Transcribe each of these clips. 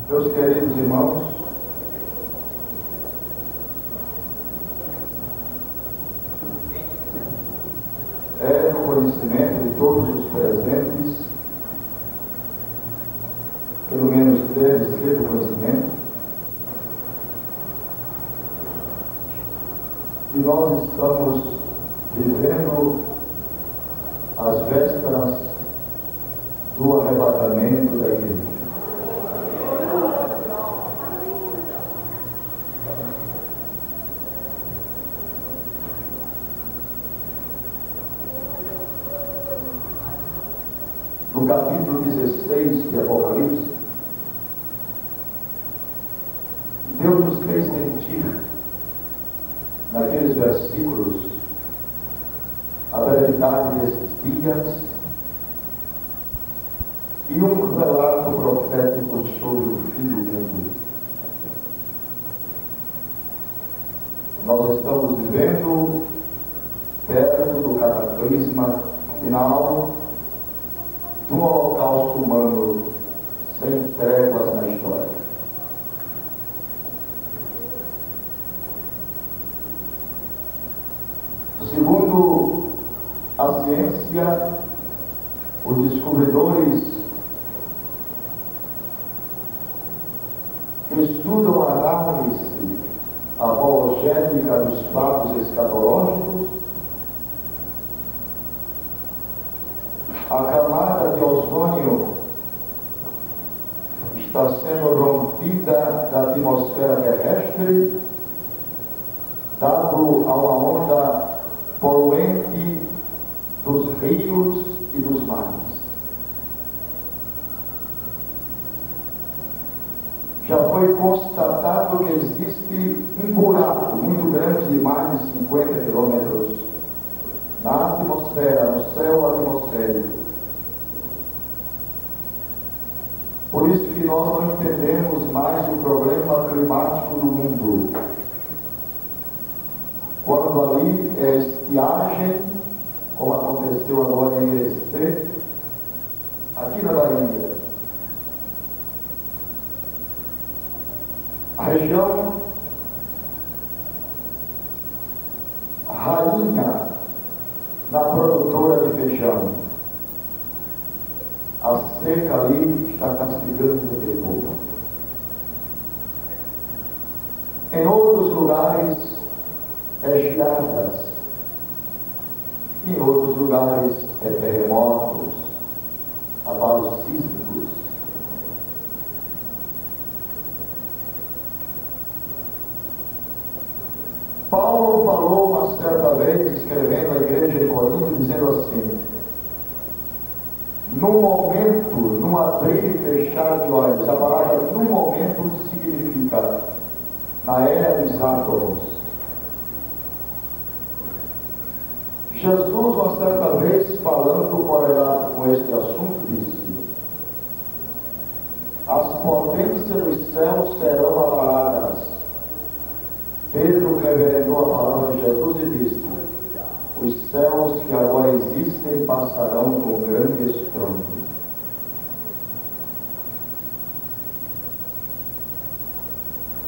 Meus queridos irmãos, é do conhecimento de todos os presentes, pelo menos deve ser do conhecimento, que nós estamos vivendo as vésperas do arrebatamento da igreja. No capítulo 16 de Apocalipse, Deus nos fez sentir, naqueles versículos, a brevidade desses dias e um relato profético sobre o fim do mundo. Nós estamos vivendo perto do cataclisma final de um holocausto humano sem tréguas na história. Segundo a ciência, os descobridores que estudam a análise apologética dos fatos escatológicos, a camada de ozônio está sendo rompida da atmosfera terrestre, dado a uma onda poluente dos rios e dos mares. Já foi constatado que existe um buraco muito grande de mais de 50 quilômetros na atmosfera, no céu atmosférico. Por isso que nós não entendemos mais o problema climático do mundo. Quando ali é estiagem, como aconteceu agora em Irecê, aqui na Bahia, a região rainha na produtora de feijão, a seca ali está castigando o povo. Em outros lugares é geadas, em outros lugares é terremotos, abalos sísmicos. Paulo falou uma certa vez, escrevendo à igreja de Corinto, dizendo assim: no momento, num abrir e fechar de olhos, a palavra no momento significa na era dos átomos. Jesus, uma certa vez, falando correlato com este assunto, disse: as potências dos céus serão abaladas. Pedro reverendou a palavra de Jesus e disse: os céus que agora existem passarão com grande estrondo.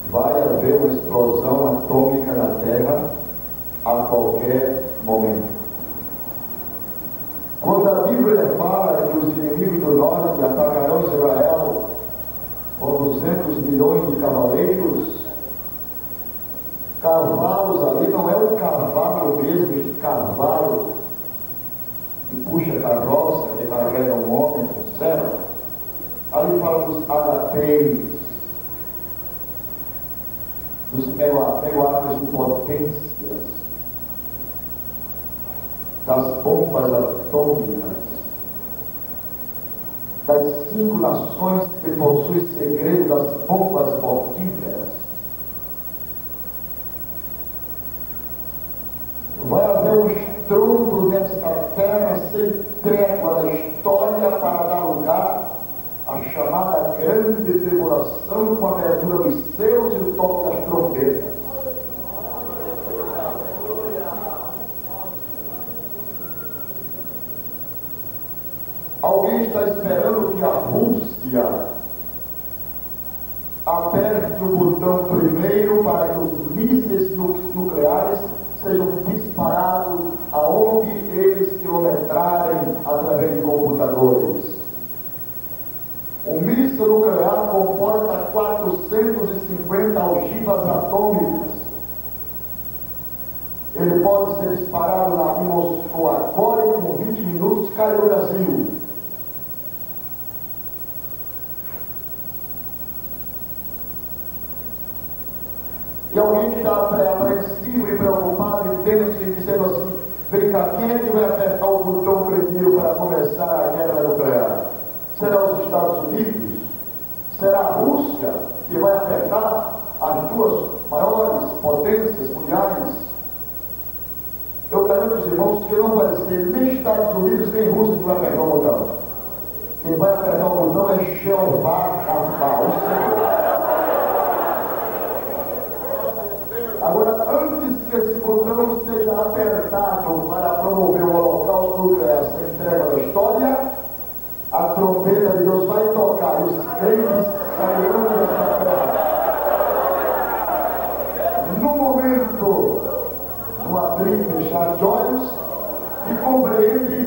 Vai haver uma explosão atômica na Terra a qualquer momento. Quando a Bíblia fala que os inimigos do norte atacarão Israel com 200 milhões de cavaleiros, cavalos ali não é o cavalo mesmo, este cavalo que puxa carroça, que carrega um homem com céu. Ali fala dos HPs, dos megawatt de potências, das bombas atômicas, das 5 nações que possuem segredo das bombas mortíferas. Vai haver um estrondo nesta terra sem trégua da história para dar lugar à chamada grande tribulação, com a abertura dos céus e o toque das trombetas. Alguém está esperando que a Rússia aperte o botão primeiro para que os mísseis nucleares sejam disparados aonde eles quilometrarem através de computadores. O míssil nuclear comporta 450 ogivas atômicas. Ele pode ser disparado em Moscou agora e com 20 minutos cai no Brasil. E alguém que está apreensivo e preocupado e tenso e dizendo assim, vem cá, quem é que vai apertar o botão primeiro para começar a guerra nuclear? Será os Estados Unidos? Será a Rússia que vai apertar as duas maiores potências mundiais? Eu garanto aos irmãos que não vai ser nem Estados Unidos nem Rússia que vai apertar o botão. Quem vai apertar o botão é Jeová Rafa, o Senhor. Agora, antes que esse botão seja apertado para promover o holocausto nuclear, essa entrega da história, a trombeta de Deus vai tocar e os crentes sairão dessa terra. No momento, no abrir e fechar de olhos, que compreende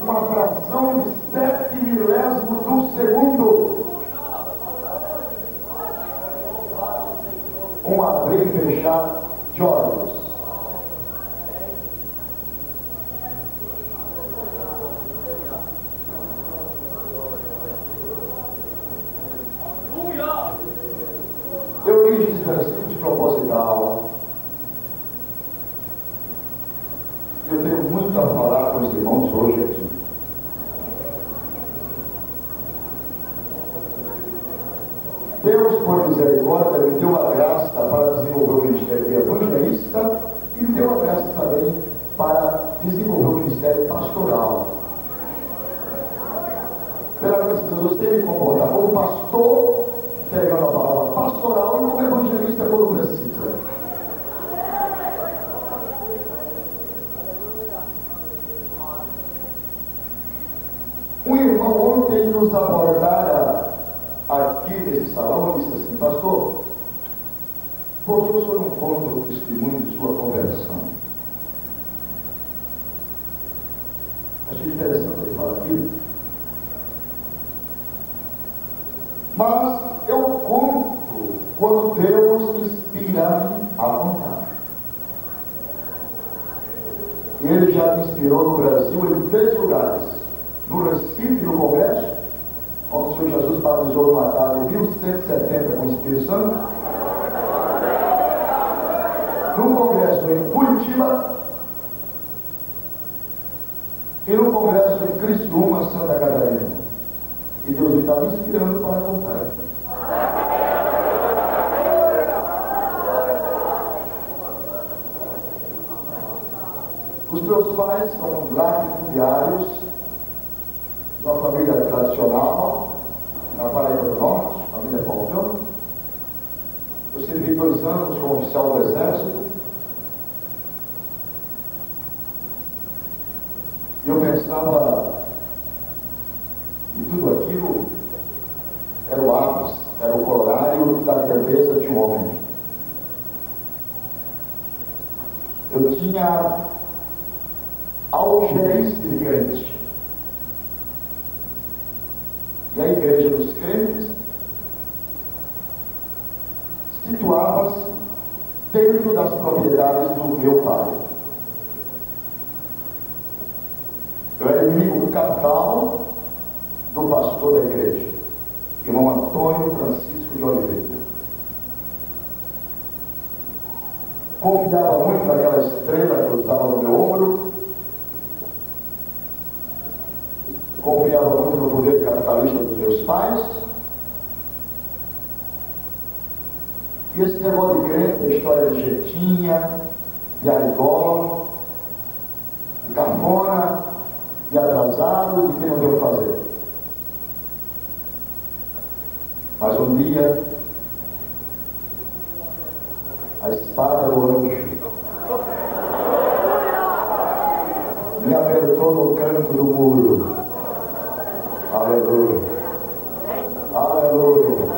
uma fração de 7 milésimos do segundo. Um abrir e fechar de olhos. Eu li esse versículo de proposital. Eu tenho muito a falar com os irmãos hoje aqui. Deus, por misericórdia, me deu a graça para desenvolver o ministério de evangelista e me deu a graça também para desenvolver o ministério pastoral. Pela graça de Deus, eu sei me comportar como pastor, entregando a palavra pastoral, e como evangelista quando precisa. Um irmão ontem nos abordara aqui nesse salão e disse assim, pastor, por que o senhor não conta o testemunho de sua conversão? Achei interessante ele falar aquilo. Mas eu conto quando Deus inspira-me a contar. E ele já me inspirou no Brasil em 3 lugares. No Recife, no Congresso, onde o Senhor Jesus batizou numa tarde em 1170 com o Espírito Santo. No Congresso em Curitiba. E no Congresso em Criciúma, Santa Catarina. E Deus está me inspirando para contar. Os meus pais são latifundiários de uma família tradicional na Paraíba do Norte, família Falcão. Eu servi 2 anos como oficial do Exército. E eu pensava que tudo aquilo era o ápice, era o corolário da grandeza de um homem. Eu tinha algerice de crente. E a igreja dos crentes situava-se dentro das propriedades do meu pai. Eu era inimigo capital do pastor da igreja, irmão Antônio Francisco de Oliveira. Confiava muito naquela estrela que eu estava no meu ombro. Confiava muito no poder capitalista dos meus pais. E esse negócio de crente, a história de Jetinha, de Arigó, de cafona, de atrasado, de quem não deu fazer. Mas um dia, a espada do anjo me apertou no canto do muro. Aleluia. Aleluia.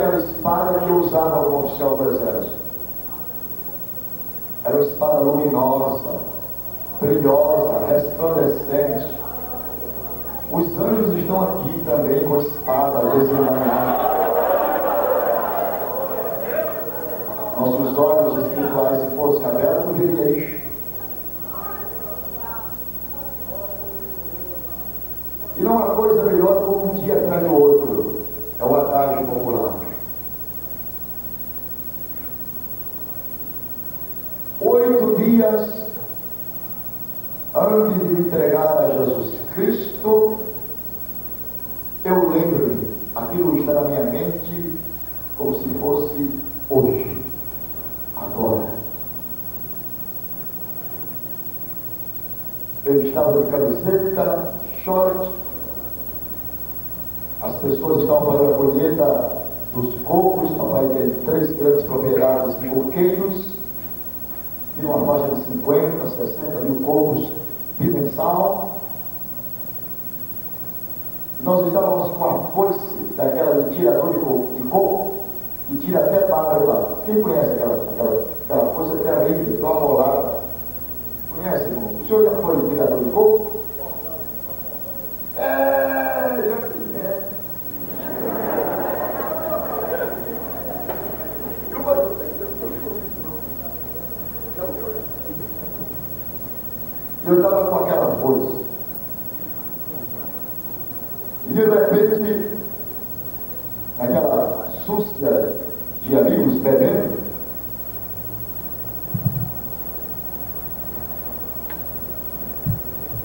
aquela espada que eu usava como oficial do exército. Era uma espada luminosa, brilhosa, resplandecente. Os anjos estão aqui também com espada desembainhada. Nossos olhos espirituais, se fossem abertos, veria isso. E não há coisa melhor como um dia atrás do outro. É o adágio popular. 8 dias antes de me entregar a Jesus Cristo, eu lembro-me, aquilo está na minha mente como se fosse hoje, agora. Eu estava de camiseta, short, as pessoas estavam fazendo a colheita dos cocos. Papai tem 3 grandes propriedades de coqueiros, e uma faixa de 50, 60 mil cocos mensal. Nós estávamos com a foice daquela de tirador de coco, que tira até barba. Quem conhece aquela foice terrível, tão amolada? Conhece, irmão? O senhor já foi tirador de coco? Eu estava com aquela força. E de repente, naquela súcia de amigos bebendo,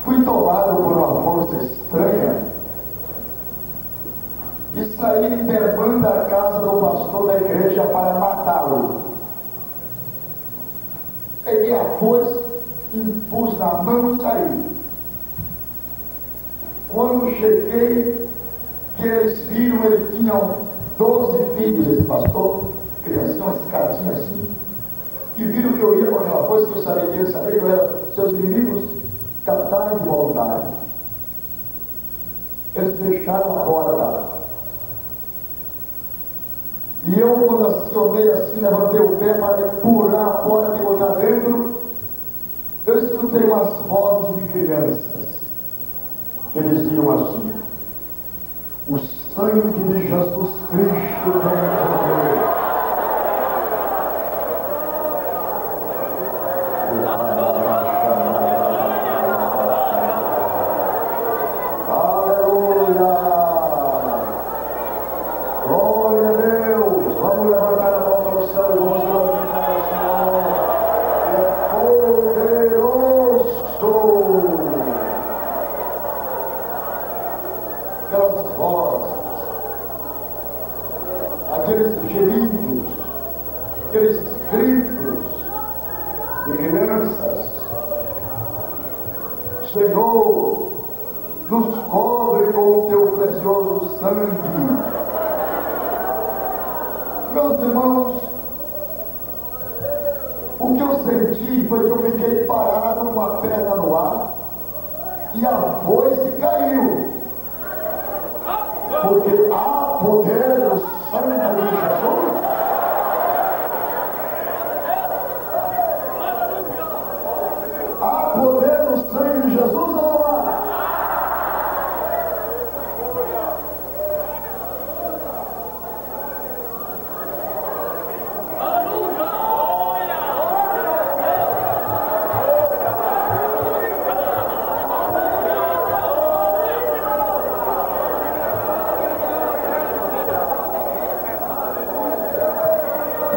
fui tomado por uma força estranha e saí intervando a casa do pastor da igreja para matá-lo. Peguei a foice, impus na mão e saí. Quando cheguei, que eles viram, ele tinha 12 filhos, esse pastor, criancinha, uma escadinha assim, que viram que eu ia com aquela coisa, que eu sabia que eles sabiam que eu era seus inimigos, captaram de vontade. Eles fecharam a porta. E eu, quando acionei assim, levantei o pé para empurrar a porta e botar dentro, eu escutei umas vozes de crianças. Eles diziam assim: o sangue de Jesus Cristo tem poder. Aleluia! Glória a Deus! Vamos levantar a mão para o céu e vamos glorificar o Senhor. É poderoso! Aquelas vozes, aqueles gemidos, aqueles gritos de crianças. Senhor, nos cobre com o teu precioso sangue. Meus irmãos, o que eu senti foi que eu fiquei parado com a perna no ar e a foice caiu. Porque há poder no sangue de Jesus. Há poder no sangue de Jesus ou não há?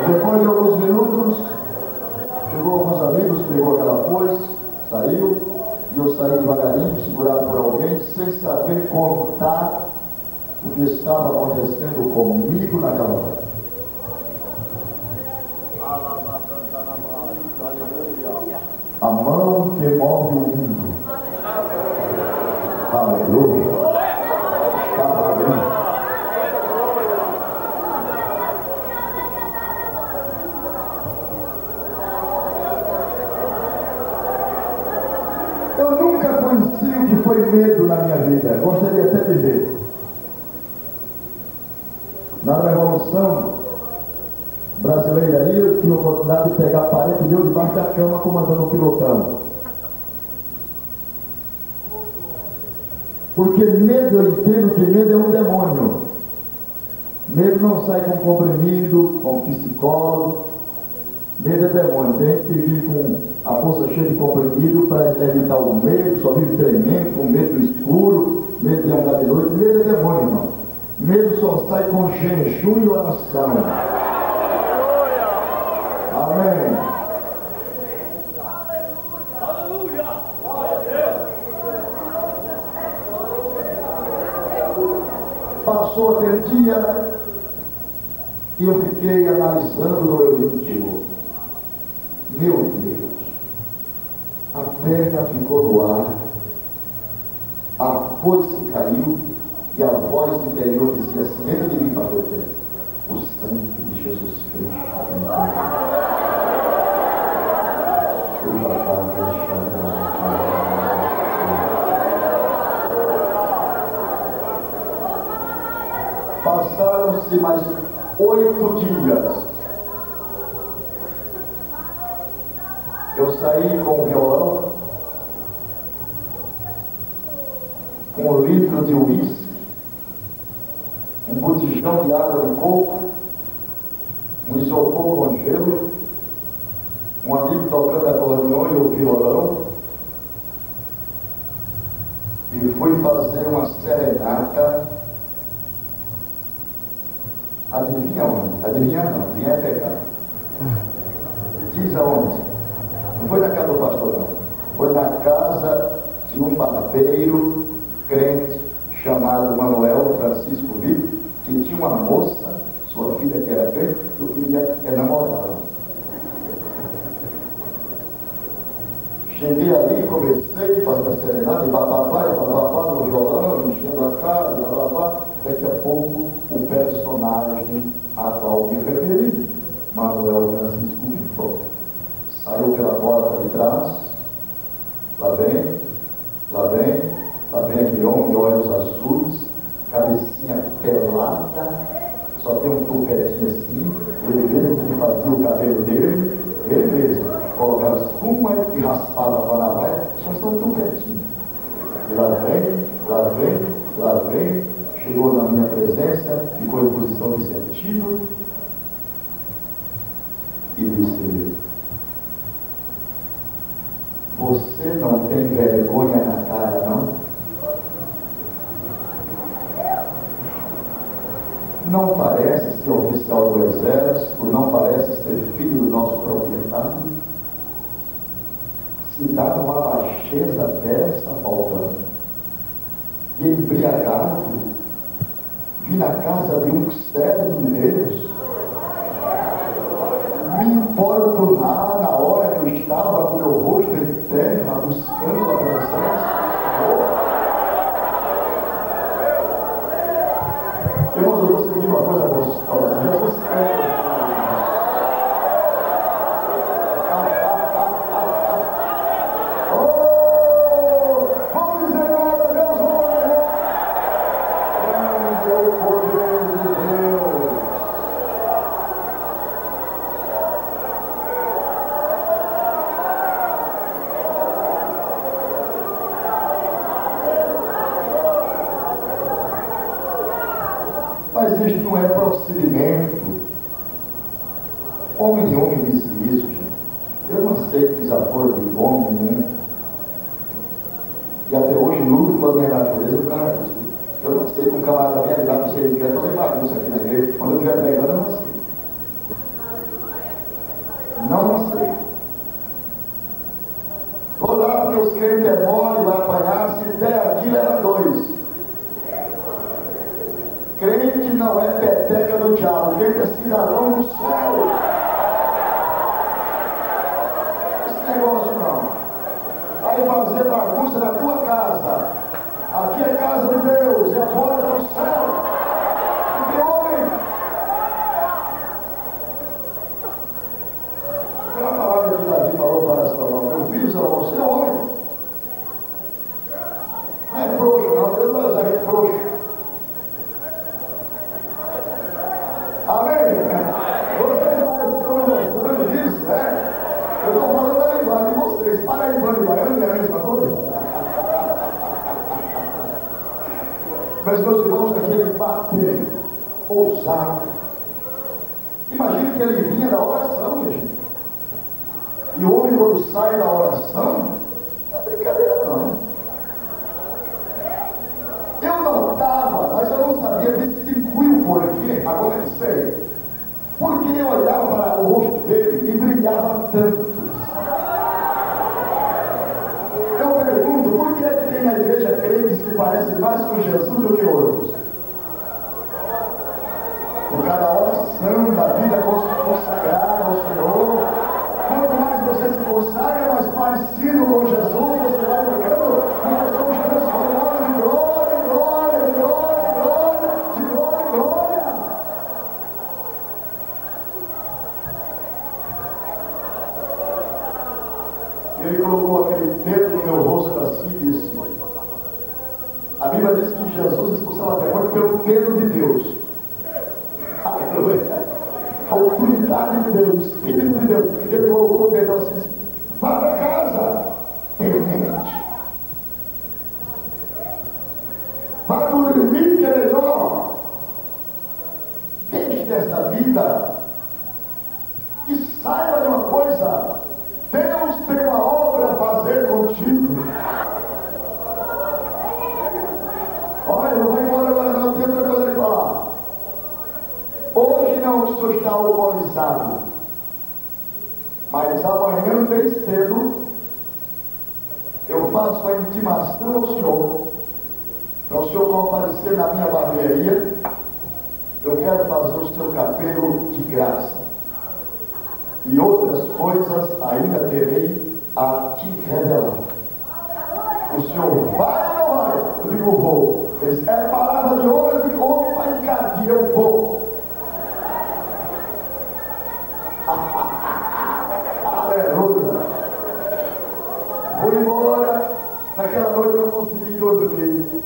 Depois de alguns minutos, chegou alguns amigos, pegou aquela foice, saiu, e eu saí devagarinho, segurado por alguém, sem saber contar o que estava acontecendo comigo naquela hora. A mão que move o mundo. Aleluia. Estava ali. Eu nunca conheci o que foi medo na minha vida. Gostaria até de ver. Na Revolução aí eu tive a oportunidade de pegar parente meu debaixo da cama comandando o pilotão. Porque medo, eu entendo que medo é um demônio. Medo não sai com comprimido, com psicólogo. Medo é demônio. Tem gente que vive com a bolsa cheia de comprimido para evitar o medo, só vive tremendo, com medo do escuro, medo de andar de noite. Medo é demônio, irmão. Medo só sai com jejum e oração. Amém. Passou aquele dia e eu fiquei analisando no meu íntimo. Meu Deus, a perna ficou no ar, a foice caiu e a voz interior dizia assim, dentro de mim, pastor Pedro, o sangue de Jesus Cristo. Passaram-se mais 8 dias. Eu saí com o violão, com 1 litro de uísque, um botijão de água de coco, um isopor com gelo, um amigo tocando acordeão e o violão, e fui fazer uma serenata. Adivinha onde? Adivinha não, adivinha é pecado. Diz aonde? Não foi na casa do pastor, não. Foi na casa de um barbeiro crente chamado Manuel Francisco Vitor, que tinha uma moça, sua filha que era crente, sua filha é namorada. Cheguei ali, comecei a fazer a serenata, e papapá, no violão, enchendo a cara, e papapá. Daqui a pouco, o personagem a qual me referi, Manuel Francisco Vitor, saiu pela porta de trás. Lá vem aquele homem de olhos azuis, cabecinha pelada, só tem um tupetinho assim, ele mesmo que fazia o cabelo dele, ele mesmo colocava espuma e raspava com a navalha, só um tupetinho. E lá vem, chegou na minha presença, ficou em posição de sentido e disse: você não tem vergonha na cara, não? Não parece ser oficial do exército, não parece ser filho do nosso proprietário? Se dá uma baixeza dessa faltando, e embriagado, vi na casa de um servo de Deus, me importunar na hora que eu estava com meu rosto em terra, buscando a presença. Irmãos, eu vou seguir uma coisa gostosa. Jesus vamos dizer glória a Deus, grande o poder de Deus. Mas isto não é procedimento. Homem de homem disse isso, gente. Eu não sei que desaforo de homem nenhum. E até hoje luto com a minha natureza por causa disso. Eu não sei que um camarada vem ali lá para ser quer fazer bagunça aqui na igreja. Quando eu estiver pregando, eu não sei. Não sei. Vou lá porque os crentes é mole, vai apanhar. Se der aquilo, era 2. Crente não é peteca do diabo, crente é cidadão do céu. Esse negócio não. Vai fazer bagunça na tua casa. Aqui é casa de Deus, é a porta do céu. Porque homem. Aquela palavra que Davi falou para Salomão, meu filho Salomão, você é homem. Não é frouxo, não. Deus não vai usar gente frouxo. Amém? Você vai Baiano é a mesma coisa. Mas, meus irmãos, aquele bater ousado. Imagine que ele vinha da oração, minha gente. E o homem, quando sai da oração, não é brincadeira, não. Eu notava, mas eu não sabia distinguir o porquê, agora eu sei. Porque eu olhava para o rosto dele e brilhava tanto. Eu pergunto, por que é que tem na igreja crentes que parecem mais com Jesus do que outros? Por cada oração da vida consagrada ao Senhor, quanto mais você se consagra, mais parecido com Jesus, você vai ficando uma pessoa transformada de glória em glória, de glória em glória, de glória em glória. Ele colocou aquele dedo no meu rosto assim e disse: a Bíblia diz que Jesus expulsava demônio pelo dedo de Deus. Aleluia. A autoridade de Deus, o Espírito de Deus. Ele colocou o dedo assim: vá para casa, temente. Vá dormir, que é melhor. Deixe esta vida e saiba de uma coisa: Deus tem uma obra a fazer contigo. Olha, não vai embora agora não, tem outra coisa de falar. Hoje não estou está alcoolizado, mas amanhã bem cedo eu faço a intimação ao senhor, para o senhor comparecer na minha barbearia. Eu quero fazer o seu cabelo de graça. E outras coisas ainda terei a te revelar. O senhor vai ou não vai? Eu digo, vou. Ele diz, é palavra de homem, eu digo, homem vai encarar, eu vou. Aleluia. Fui embora. Naquela noite eu não consegui dormir,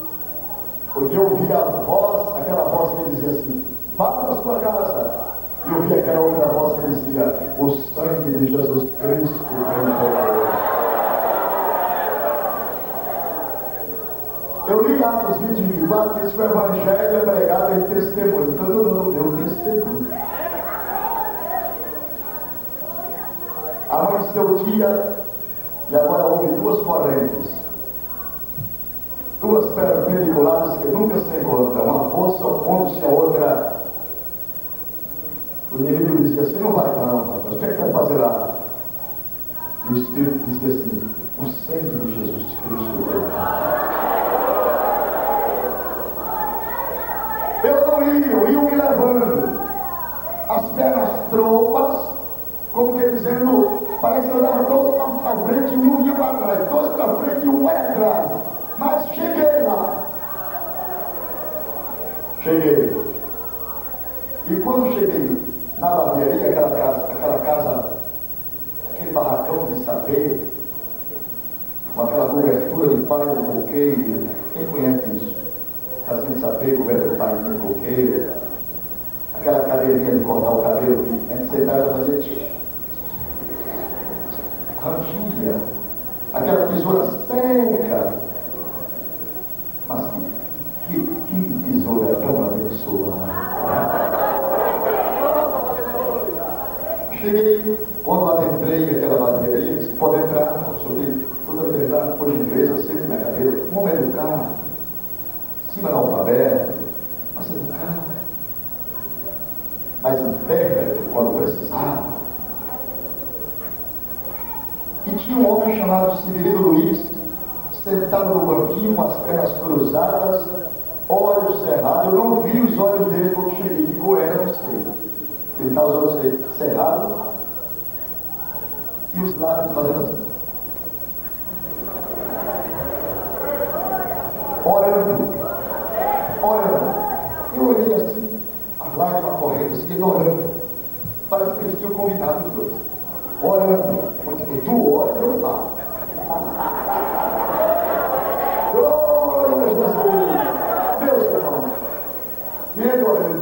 porque eu ouvi a voz, aquela voz que dizia assim: vá para a sua casa. E eu vi aquela outra voz que dizia: o sangue de Jesus Cristo tem. Eu li Atos 20, 24, que diz que o Evangelho é pregado em testemunho. Então eu não deu testemunho. Amanheceu o dia e agora houve duas correntes. Duas perpendiculares que nunca se encontram. Uma força opondo-se à outra. O inimigo dizia assim: não vai não, rapaz, o que é que vai fazer lá? E o Espírito dizia assim: o sangue de Jesus Cristo. Eu não ia, eu ia me levando. As pernas trompas, como que dizendo, parece que eu dava dois para frente e um ia para trás, dois para frente e um para trás. Mas cheguei lá. Cheguei. E quando cheguei na barbearia, aquela casa, aquele barracão de saber, com aquela cobertura de palha de coqueiro, quem conhece isso? Casinha de saber, cobertura de palha de coqueiro, aquela cadeirinha de cortar o cabelo que a gente sentava e fazia tch, rangia, aquela tesoura seca, mas que tesoura tão abençoada. Cheguei, quando adentrei aquela barbearia, disse: pode entrar, o senhor tem toda a liberdade, por gentileza, sente na cadeira. Um homem educado, cima do alfabeto, mas educado, mas intérprete quando precisava. E tinha um homem chamado Severino Luiz, sentado no banquinho com as pernas cruzadas, olhos cerrados. Eu não vi os olhos dele quando cheguei, ficou era no espelho. Ele está os olhos cerrados e os lábios fazendo assim. Orando. Eu olhei assim, as lágrimas correndo assim, ele orando. Parece que eles tinham combinado os dois. Orando. Tipo, tu ora, eu falo. Glória a Jesus. Deus, irmão. E ele orando.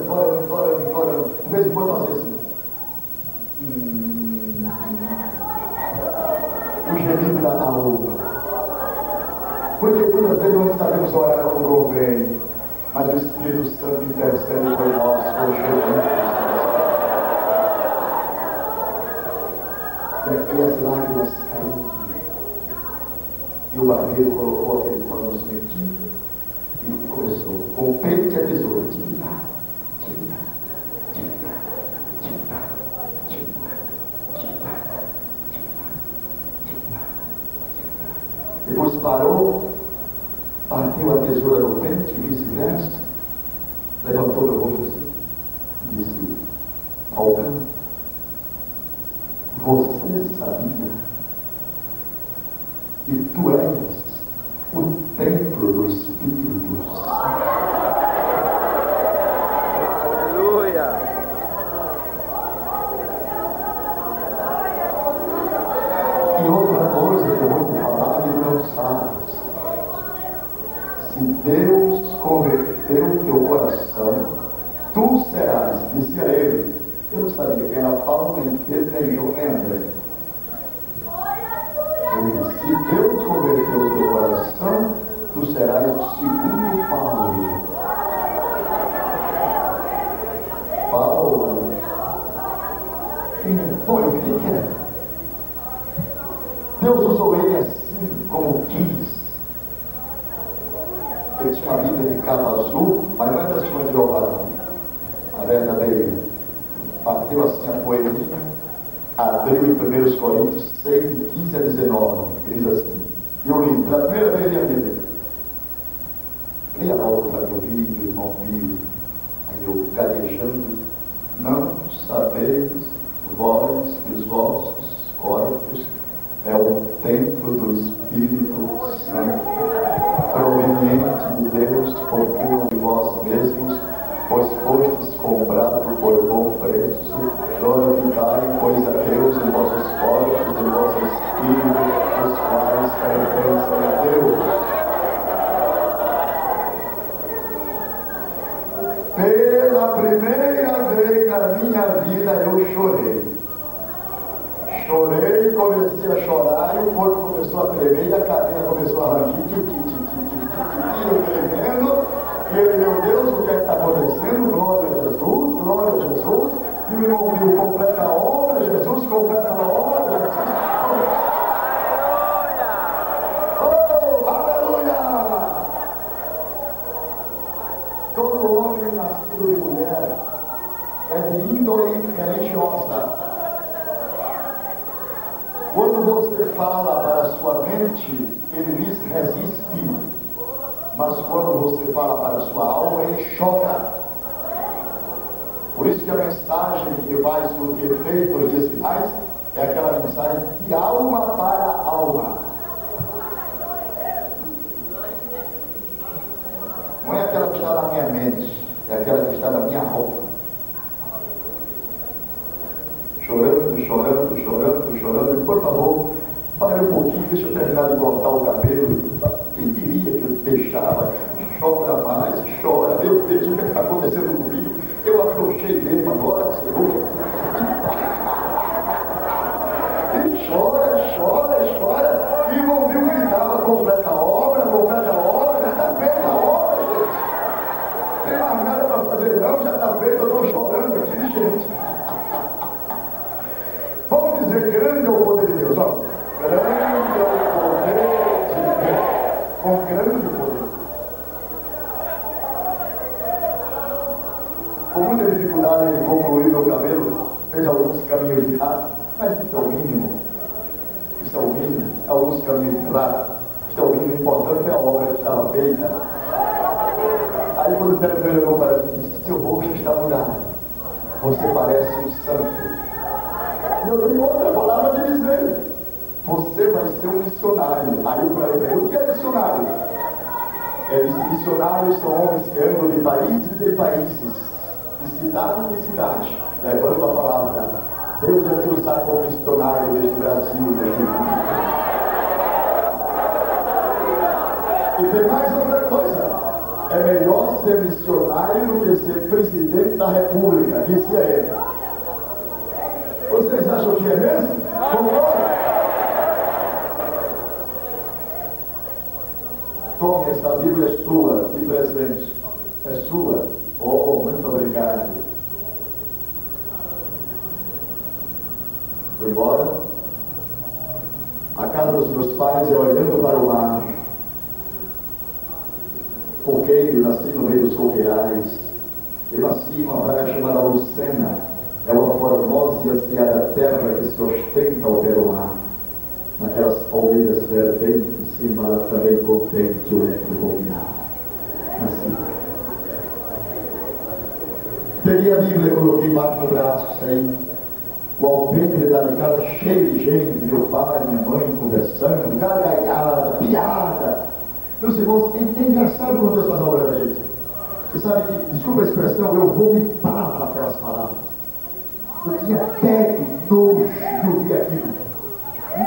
De vez em quando fazia assim. O gemido da alma. Porque muitas vezes não sabemos orar como convém, mas o Espírito Santo intercede por nós, com Jesus. E as lágrimas caíram. E o barbeiro colocou aquele pano nos medinhos e começou, com o peito e a tesoura, tirar. Depois parou, bateu a tesoura no pente e vice-versa, levantou o rosto assim e disse: Alcã, você sabia que tu és o templo do Espírito Santo? Aleluia! E outra coisa que eu vou te falar e não sabes: se Deus converteu o teu coração, tu serás, disse a ele. Eu não sabia quem era Paulo, nem Pedro, nem João, nem André. Ele disse: se Deus converteu o teu coração, tu serás o segundo Paulo. Paulo. Bom, eu vi que é. Deus usou ele assim como quis. Ele tinha uma Bíblia de capa azul, mas não é testemunho de Jeová, não. A verdadeira. Bateu assim a poeirinha, abriu em 1 Coríntios 6, 15 a 19. Ele diz assim, e eu li, pela primeira vez li a Bíblia. Leia logo para meu filho, irmão Pio. Aí eu gaguejando, não sabeis vós que os vossos corpos é o templo do Espírito Santo, proveniente de Deus, porque não de vós mesmos, pois fostes comprado por bom preço. Glorificai, pois, a Deus em vossos corpos, em vosso espírito, os quais pertencem a Deus. Pela primeira vez na minha vida eu chorei. Chorei, comecei a chorar, e o corpo começou a tremer, e a cadeira começou a rangir, eu tremendo, e ele, meu Deus, o que é que está acontecendo? Glória a Jesus, glória a Jesus, e o irmão viu, completa a obra, Jesus, completa a obra, Jesus. Oh, aleluia! Todo homem nascido de mulher é de índole religiosa. Quando você fala para a sua mente, ele lhes resiste. Mas quando você fala para a sua alma, ele choca. Por isso que a mensagem que vai surtir efeito nos dias finais é aquela mensagem de alma para alma. Não é aquela que está na minha mente, é aquela que está na minha alma. Chorando, chorando, chorando, chorando. E, por favor, pare um pouquinho, deixa eu terminar de cortar o cabelo. Quem diria que eu deixava? Chora mais, chora. Meu Deus, o que está acontecendo comigo? Eu afrouxei mesmo agora, Senhor. E chora, chora, chora. E o irmão viu que gritava, completa a obra, completa a obra. Já está feita a obra, gente. Tem mais nada para fazer não, já está feito. Eu estou chorando aqui, gente. Vamos dizer, grande é o poder de Deus, ó. Grande é o poder de Deus. Com grande poder. Com muita dificuldade ele concluiu meu cabelo, fez alguns caminhos errados, mas isso é o mínimo. Isso é o mínimo. Alguns caminhos errados. Isso é o mínimo. O importante é a obra que estava feita. Aí quando ele olhou para mim e disse, seu rosto está mudado. Você parece um santo. Eu tenho outra palavra de dizer. Você vai ser um missionário. Aí eu falei para ele, o que é missionário? Missionários são homens que andam de países em países, de cidade em cidade, levando a palavra. Deus vai te usar como missionário deste Brasil, deste mundo. E tem mais outra coisa. É melhor ser missionário do que ser presidente da República, disse ele. Vocês acham que é mesmo? Concorda? essa Bíblia é sua, de presente. É sua. Oh, muito obrigado. Fui embora. A casa dos meus pais é olhando para o mar. Coqueiro, nasci no meio dos coqueirais. Eu nasci em uma praia chamada Lucena. É uma formosa e ansiada terra que se ostenta ao pé do mar. Naquelas palmeiras ferventes, embala também contente o leque do coqueiral. Nasci. Peguei a Bíblia e coloquei embaixo do braço, saí. O alpendre da casa cheio de gente, meu pai, minha mãe conversando, gargalhada, piada. Meus irmãos, é engraçado quando Deus faz a obra da gente. Você sabe que, desculpa a expressão, eu vomitava aquelas palavras. Eu tinha até nojo de ouvir aquilo.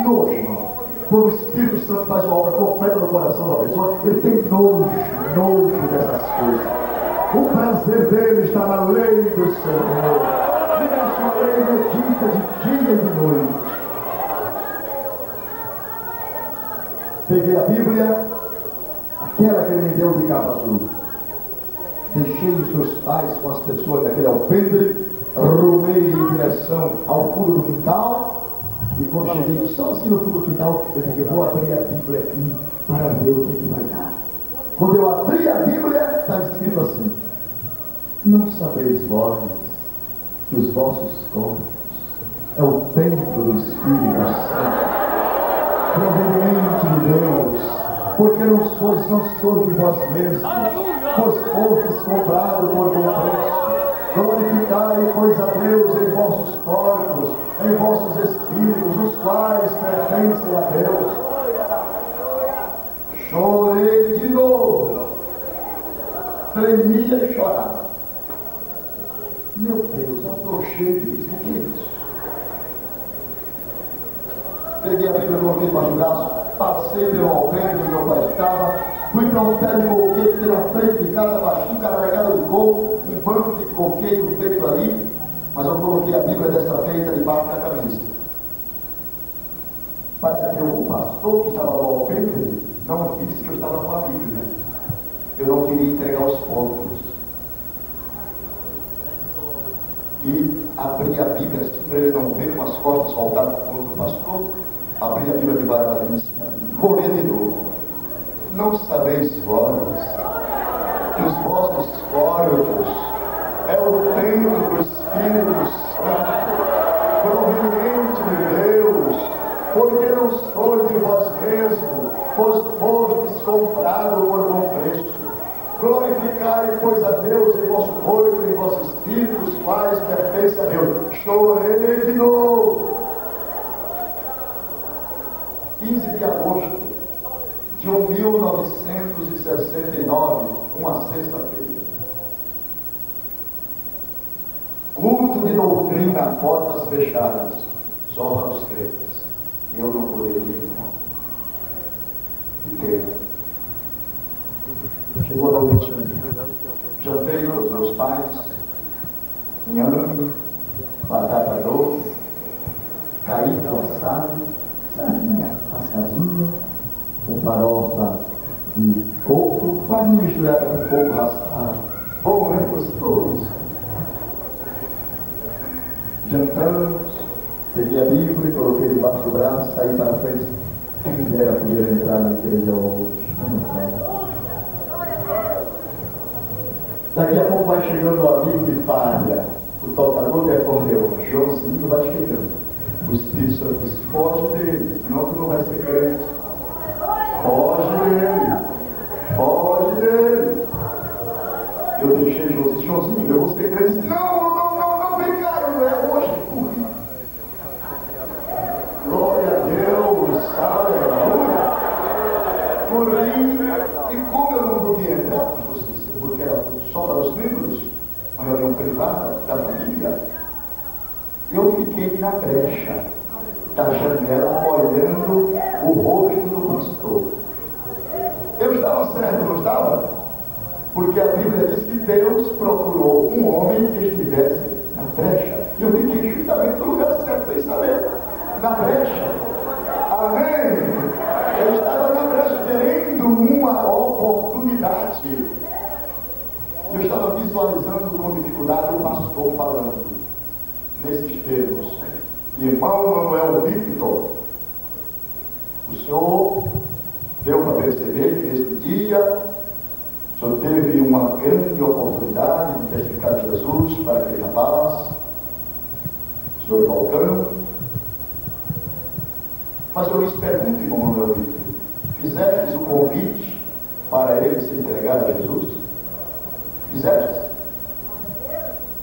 Nojo, irmão. Quando o Espírito Santo faz uma obra completa no coração da pessoa, ele tem nojo dessas coisas. O prazer dele está na lei do Senhor. E na sua lei medita de dia e de noite. Peguei a Bíblia, aquela que ele me deu de capa azul. Deixei os meus pais com as pessoas daquele alpendre, rumei em direção ao fundo do quintal, e quando cheguei sozinho no fundo do quintal, eu disse, eu vou abrir a Bíblia aqui para ver o que vai dar. Quando eu abri a Bíblia, está escrito assim: não sabeis vós que os vossos corpos é o templo do Espírito Santo, proveniente de Deus, porque não sois de vós mesmos, pois fostes comprados por bom preço. Glorificai, pois, a Deus em vossos corpos, em vossos espíritos, os quais pertencem a Deus. Chorei de novo, tremia e chorava. Meu Deus, eu estou cheio disso. O que é isso? Peguei a Bíblia, coloquei embaixo do braço, passei pelo alpendre onde meu pai estava, fui para um pé de coqueiro que tem na frente de casa, baixinho, carregado de coco, um banco de coqueiro feito ali, mas eu coloquei a Bíblia dessa feita debaixo da camisa. Para que o pastor que estava no alpendre não visse que eu estava com a Bíblia. Eu não queria entregar os pontos. E abri a Bíblia assim para ele não ver, com as costas voltadas contra o pastor. Abri a Bíblia devagarinho, corri de novo. Não sabeis vós que os vossos corpos é o templo do Espírito Santo, proveniente de Deus, porque não sois de vós mesmos, pois fostes comprados por bom preço. Glorificai, pois, a Deus em vosso corpo e em vosso espírito, os quais pertencem a Deus. Chorei de novo. 15 de agosto de 1969, uma sexta-feira. Culto de doutrina, portas fechadas, só para os crentes. Eu não poderia ir, não. Que pena. Chegou a noite, jantei com os meus pais, inhame, batata doce, caído assado, sardinha assadinha, com farofa de coco, farinha misturada com coco raspado. Bom, é gostoso. Jantamos, peguei a Bíblia, coloquei debaixo do braço, saí para frente. Quem dera poder entrar na igreja hoje. Não. Daqui a pouco vai chegando o amigo de palha, o tocador de acordeão, Joãozinho vai chegando. O Espírito Santo diz, foge dele, senão tu não vai ser crente. Foge dele. Eu deixei Joãozinho, eu vou ser crente. Não, vem cá, não é hoje. Glória a Deus, aleluia. Corri, e como eu não podia entrar, porque era só para os membros, uma reunião privada da família, eu fiquei na brecha da janela olhando o rosto do pastor. Eu estava certo, não estava? Porque a Bíblia diz que Deus procurou um homem que estivesse na brecha. E eu fiquei justamente no lugar certo, sem saber. Na brecha. Amém? Eu estava na brecha querendo uma oportunidade possível. Eu estava visualizando com dificuldade o pastor falando nesses termos. Irmão Manuel Victor, o senhor deu para perceber que nesse dia o senhor teve uma grande oportunidade de testificar de Jesus para aquele rapaz, o senhor Falcão. Mas eu lhes pergunto, irmão Manuel Victor, fizestes o convite para ele se entregar a Jesus? Fizestes?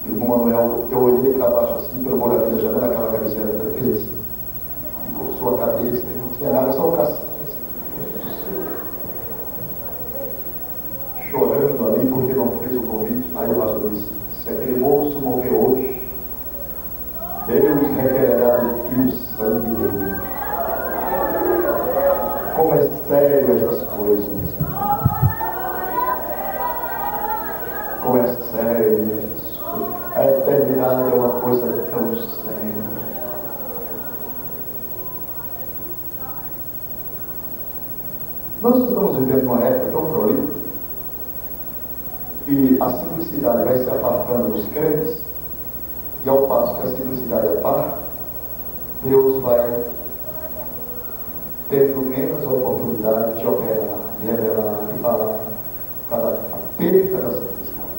Irmão Manuel, eu olhei para baixo assim, pelo buraco da janela, aquela cabeceira da cabeça, ficou sua cabeça, não tinha nada, só o cacete. Chorando ali porque não fez o convite. Aí o pastor disse: se aquele moço morrer hoje, Deus requererá de ti o sangue dele. Como é sério essas coisas. Como é sério essas coisas. A eternidade é uma coisa tão séria. Nós estamos vivendo uma época tão prolífica e a simplicidade vai se apartando dos crentes, e ao passo que a simplicidade aparta, Deus vai tendo menos a oportunidade de operar, de revelar, de falar, cada perca da simplicidade.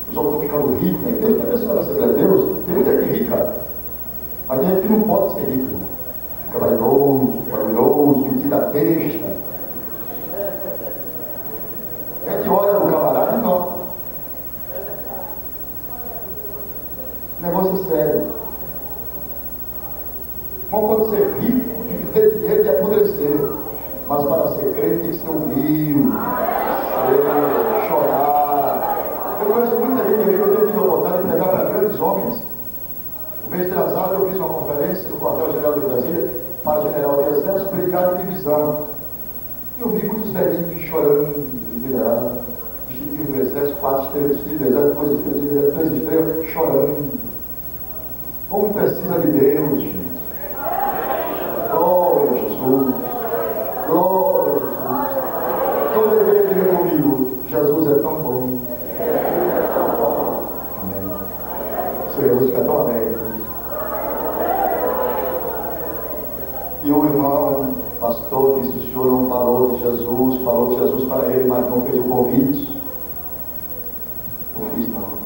Os outros estão ficando ricos, né? Deus quer pessoa na Assembleia de Deus, tem muita gente rica, mas tem gente que não pode ser rico, fica vaidoso, orgulhoso, metida besta. A gente olha no camarada e não. Negócio sério. Não pode ser rico, de ter dinheiro e apodrecer. Mas para ser crente tem que ser humilde, chorar. Eu conheço muita gente que eu tenho tido a oportunidade de pregar para grandes homens. O mês atrasado eu fiz uma conferência no quartel-general de Brasília para general de exército, brigada e divisão. E eu vi muitos velhinhos chorando, vestido do exército, 4 estrelas, vestido do exército, 2 estrelas, 3 estrelas, chorando. Como precisa de Deus, gente. Glória a Jesus. Glória a Jesus. Toda igreja diga comigo: Jesus é tão bom. Amém. Seu Jesus fica tão alegre. E o irmão pastor disse: o senhor não falou de Jesus, falou de Jesus para ele, mas não fez o convite. Não fiz não.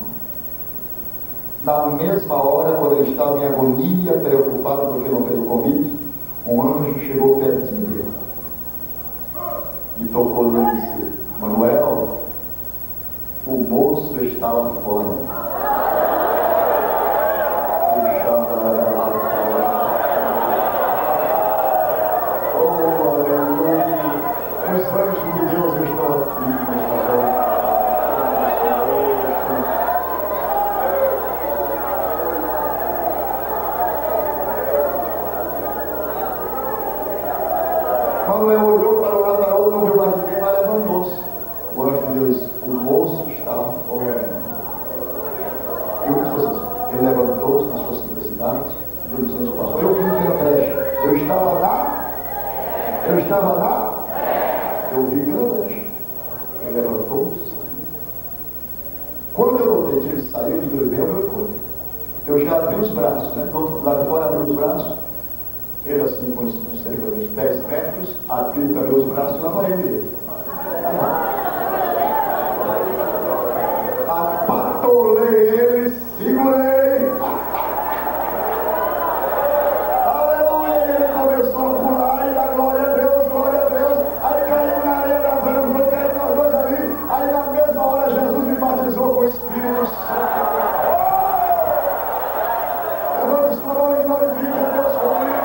Na mesma hora, quando ele estava em agonia, preocupado porque não fez o convite, um anjo chegou pertinho dele e tocou nele e disse: Manuel, o moço está lá fora. Os anjos de Deus estão aqui nesta hora. Manuel olhou para o lado da outra, não viu mais ninguém, mas levantou-se. O anjo de Deus disse: o moço está lá fora. E o que vocês? Ele levantou-se na sua simplicidade, e Deus disse: pastor, eu vim pela brecha. Eu estava lá? Eu estava lá? Eu vi pela brecha. Ele levantou-se. Quando eu notei que ele saiu, ele disse: bem, meu corpo. Eu já abri os braços, né? Do outro lado de fora, abri os braços. Ele assim, com cerca de uns 10 metros, abriu também os braços e lá vai ele. Apatolei ele, segurei. Aleluia! Ele começou a pular e dar glória a Deus, glória a Deus. Aí caiu na areia da branca, foi cair nós dois ali. Aí na mesma hora Jesus me batizou com o Espírito Santo. Levanta sua mão e glorifique a Deus comigo.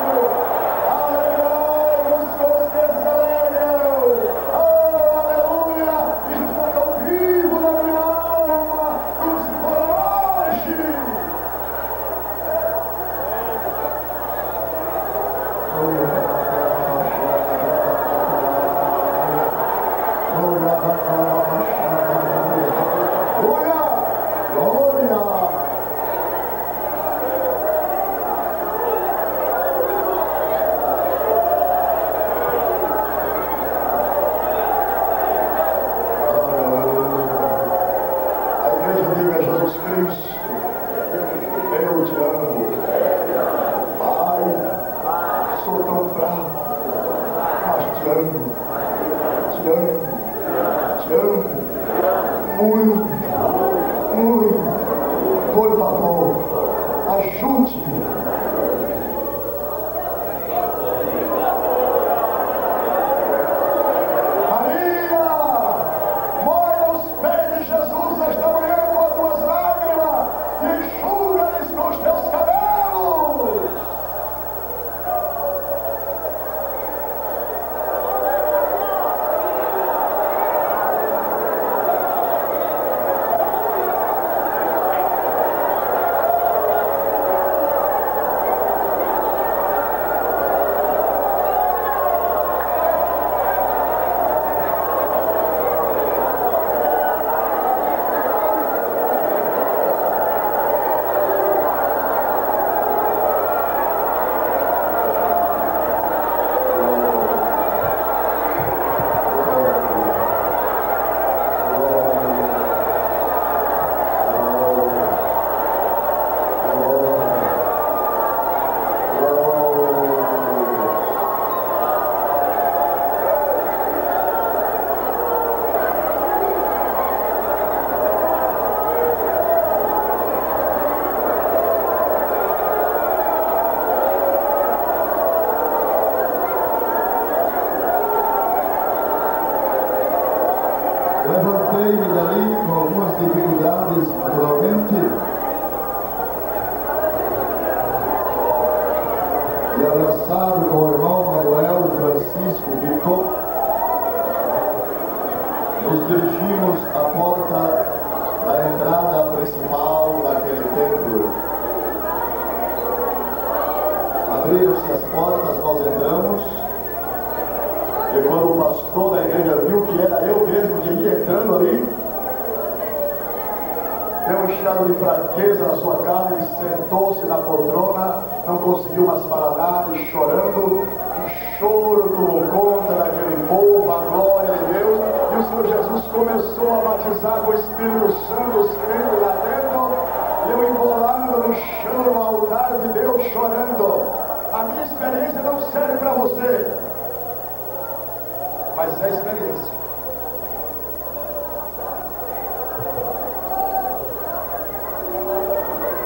veio dali com algumas dificuldades, naturalmente. E abraçado com o irmão Manuel Francisco Victor, nos dirigimos à porta da entrada principal daquele templo. Abriram-se as portas, nós entramos, e quando o pastor da igreja viu que era eu mesmo que ia entrando ali, deu um estado de fraqueza na sua carne, ele sentou-se na poltrona, não conseguiu mais falar nada, e chorando, um choro tomou conta daquele povo, a glória de Deus, e o Senhor Jesus começou a batizar com o Espírito Santo os crentes lá dentro, e eu embolando no chão, no altar de Deus, chorando. A minha experiência não serve para você, mas é experiência.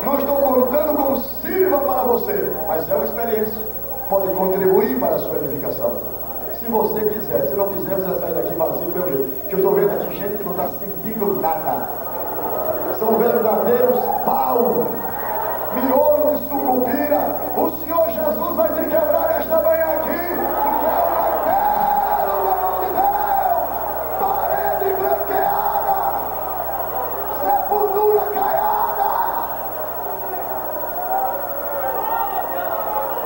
Não estou contando como sirva para você, mas é uma experiência. Pode contribuir para a sua edificação. Se você quiser, se não quiser, você vai sair daqui vazio do meu jeito. Que eu estou vendo aqui gente que não está sentindo nada. São verdadeiros pau, miolo de sucupira. O Senhor Jesus vai te quebrar esta manhã aqui, porque é uma pérola, mão de Deus, parede branqueada, sepultura caiada.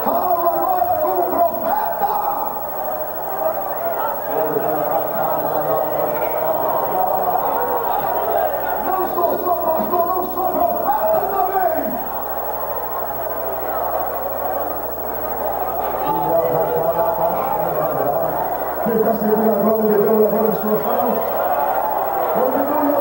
Fala agora com o profeta. Não sou só pastor, não sou profeta também. Quem está servindo a glória de Deus, levanta as suas mãos. Continue